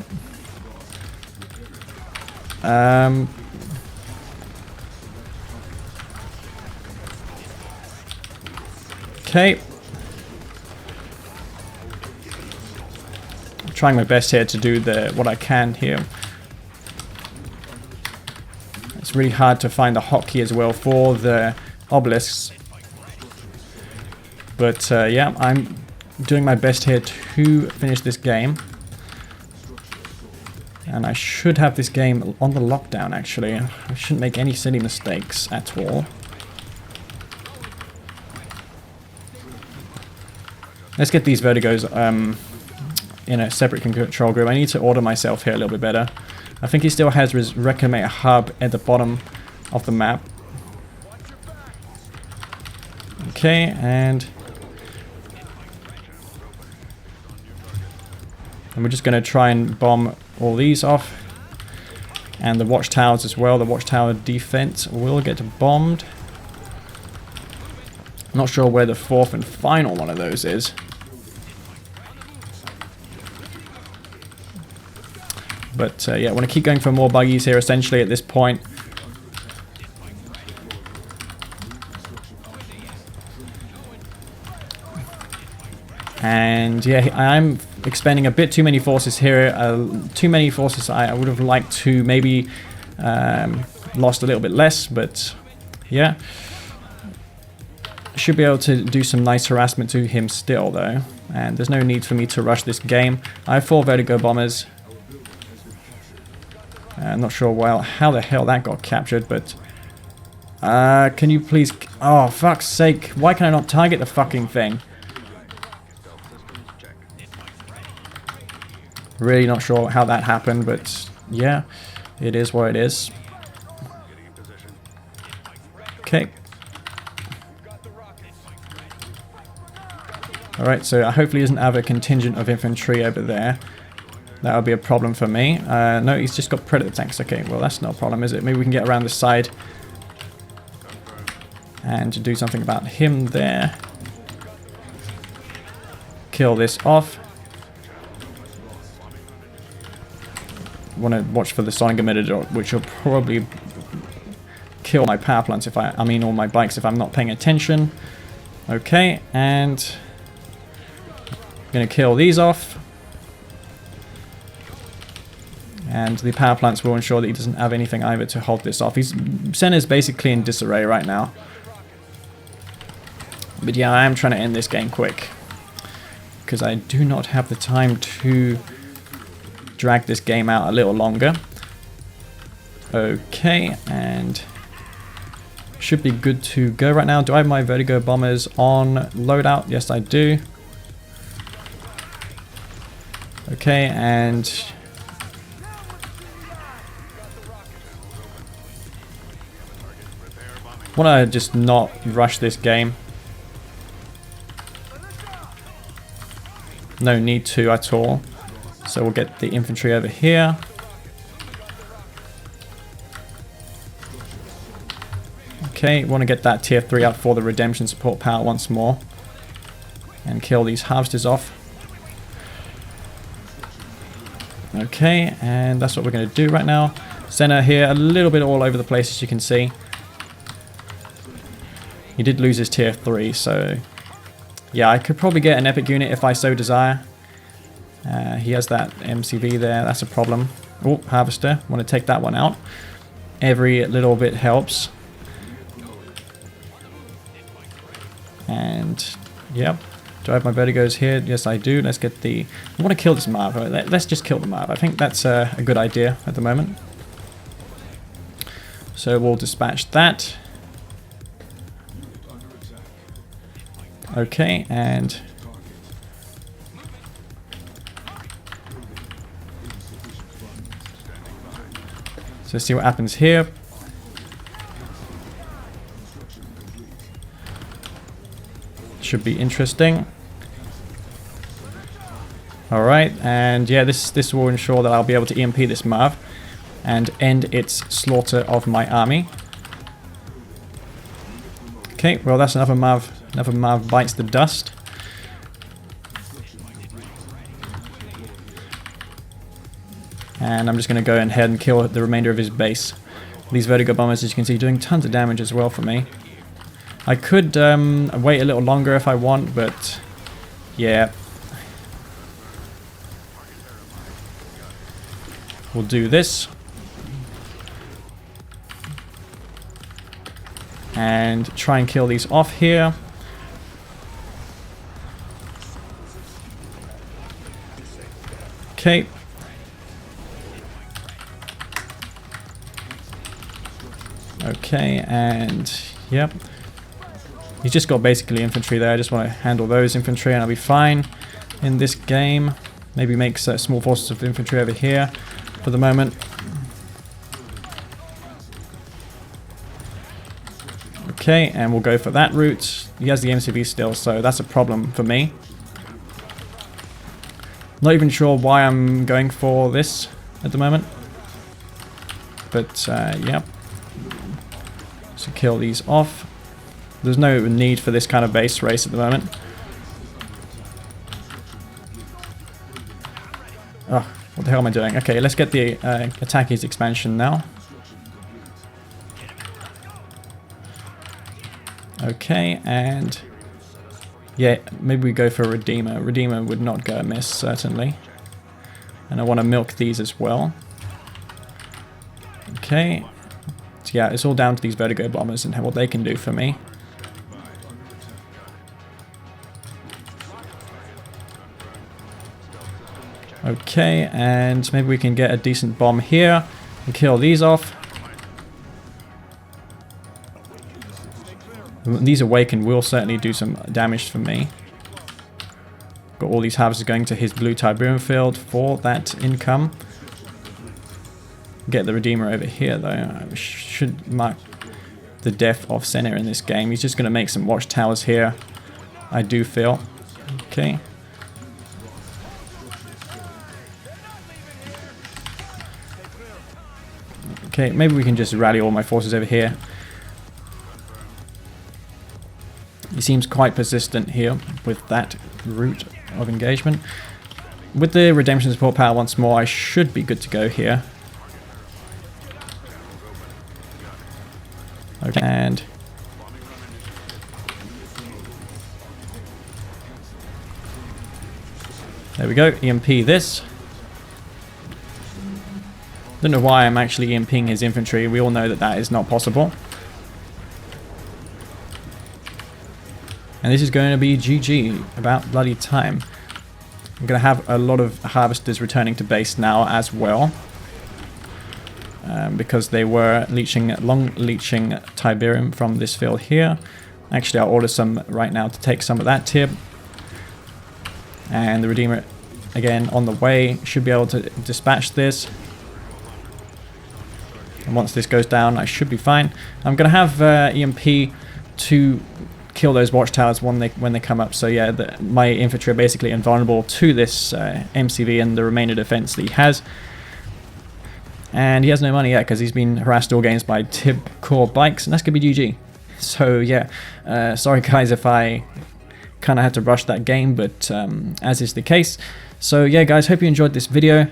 Okay. I'm trying my best here to do what I can here. It's really hard to find the hotkey as well for the obelisks. But yeah, I'm doing my best here to finish this game. And I should have this game on the lockdown, actually. I shouldn't make any silly mistakes at all. Let's get these Vertigos in a separate control group. I need to order myself here a little bit better. I think he still has his Reclamate hub at the bottom of the map. Okay, and we're just going to try and bomb all these off. And the watchtowers as well. The watchtower defense will get bombed. Not sure where the fourth and final one of those is. But yeah, I want to keep going for more buggies here essentially at this point. And yeah, I'm expending a bit too many forces here. Too many forces. I would have liked to maybe lost a little bit less, but yeah. Should be able to do some nice harassment to him still though. And there's no need for me to rush this game. I have 4 Vertigo bombers. I'm not sure how the hell that got captured, but can you please... Oh, fuck's sake. Why can I not target the fucking thing? Really not sure how that happened, but yeah, it is what it is. Okay. Alright, so hopefully he doesn't have a contingent of infantry over there. That would be a problem for me. No, he's just got predator tanks. Okay, well that's not a problem, is it? Maybe we can get around the side and do something about him there. Kill this off. Want to watch for the sonic emitter, which will probably kill my power plants if I mean all my bikes if I'm not paying attention. Okay, and I'm gonna kill these off. And the power plants will ensure that he doesn't have anything either to hold this off. Senna's basically in disarray right now. But yeah, I am trying to end this game quick, because I do not have the time to drag this game out a little longer. Okay, and should be good to go right now. Do I have my Vertigo bombers on loadout? Yes, I do. Okay, and want to just not rush this game. No need to at all. So we'll get the infantry over here. Okay, want to get that tier 3 out for the redemption support power once more. And kill these harvesters off. Okay, and that's what we're going to do right now. Senna here, a little bit all over the place as you can see. He did lose his tier 3, so yeah, I could probably get an epic unit if I so desire. He has that MCV there, that's a problem. Oh, harvester, want to take that one out. Every little bit helps. And yep, do I have my vertigos here? Yes, I do. Let's get the... I want to kill this Marv. Let's just kill the Marv. I think that's a good idea at the moment. So we'll dispatch that. Okay, and so let's see what happens here. Should be interesting. All right, and yeah, this will ensure that I'll be able to EMP this Marv and end its slaughter of my army. Okay, well that's another Marv. Another Marv bites the dust. And I'm just going to go ahead and kill the remainder of his base. These Vertigo bombers, as you can see, doing tons of damage as well for me. I could wait a little longer if I want, but yeah. We'll do this. And try and kill these off here. Okay. Okay, and yep. He's just got basically infantry there. I just want to handle those infantry and I'll be fine in this game. Maybe make small forces of infantry over here for the moment. Okay, and we'll go for that route. He has the MCV still, so that's a problem for me. Not even sure why I'm going for this at the moment. But, yep. So kill these off. There's no need for this kind of base race at the moment. Oh, what the hell am I doing? Okay, let's get the attack his expansion now. Okay, and Yeah, maybe we go for a Redeemer. Redeemer would not go amiss, certainly. And I want to milk these as well. Okay. So yeah, it's all down to these Vertigo bombers and what they can do for me. Okay, and maybe we can get a decent bomb here and kill these off. These Awakened will certainly do some damage for me. Got all these harvests going to his blue Tiberium field for that income. Get the Redeemer over here though. I should mark the death of Senna in this game. He's just going to make some watchtowers here, I do feel. Okay. Okay, maybe we can just rally all my forces over here. He seems quite persistent here with that route of engagement. With the Redemption Support Power once more, I should be good to go here. Okay, and there we go, EMP this. Don't know why I'm actually EMPing his infantry. We all know that that is not possible. And this is going to be GG, about bloody time. I'm going to have a lot of harvesters returning to base now as well. Because they were long leeching Tiberium from this field here. Actually, I'll order some right now to take some of that tip. And the Redeemer, again, on the way, should be able to dispatch this. And once this goes down, I should be fine. I'm going to have EMP to kill those watchtowers when they come up. So yeah, my infantry are basically invulnerable to this MCV and the remainder defense that he has. And he has no money yet because he's been harassed all games by Tib Core Bikes, and that's going to be GG. So yeah, sorry guys if I kind of had to rush that game, but as is the case. So yeah guys, hope you enjoyed this video.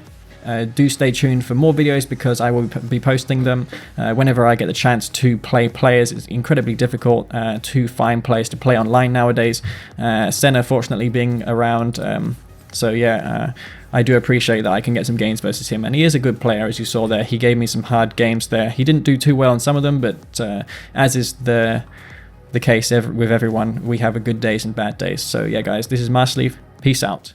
Do stay tuned for more videos because I will be posting them whenever I get the chance to play players. It's incredibly difficult to find players to play online nowadays. Senna fortunately being around, so yeah, I do appreciate that I can get some games versus him, and he is a good player, as you saw there. He gave me some hard games there. He didn't do too well in some of them, but as is the case with everyone, we have a good days and bad days. So yeah guys, this is Marsleaf, peace out.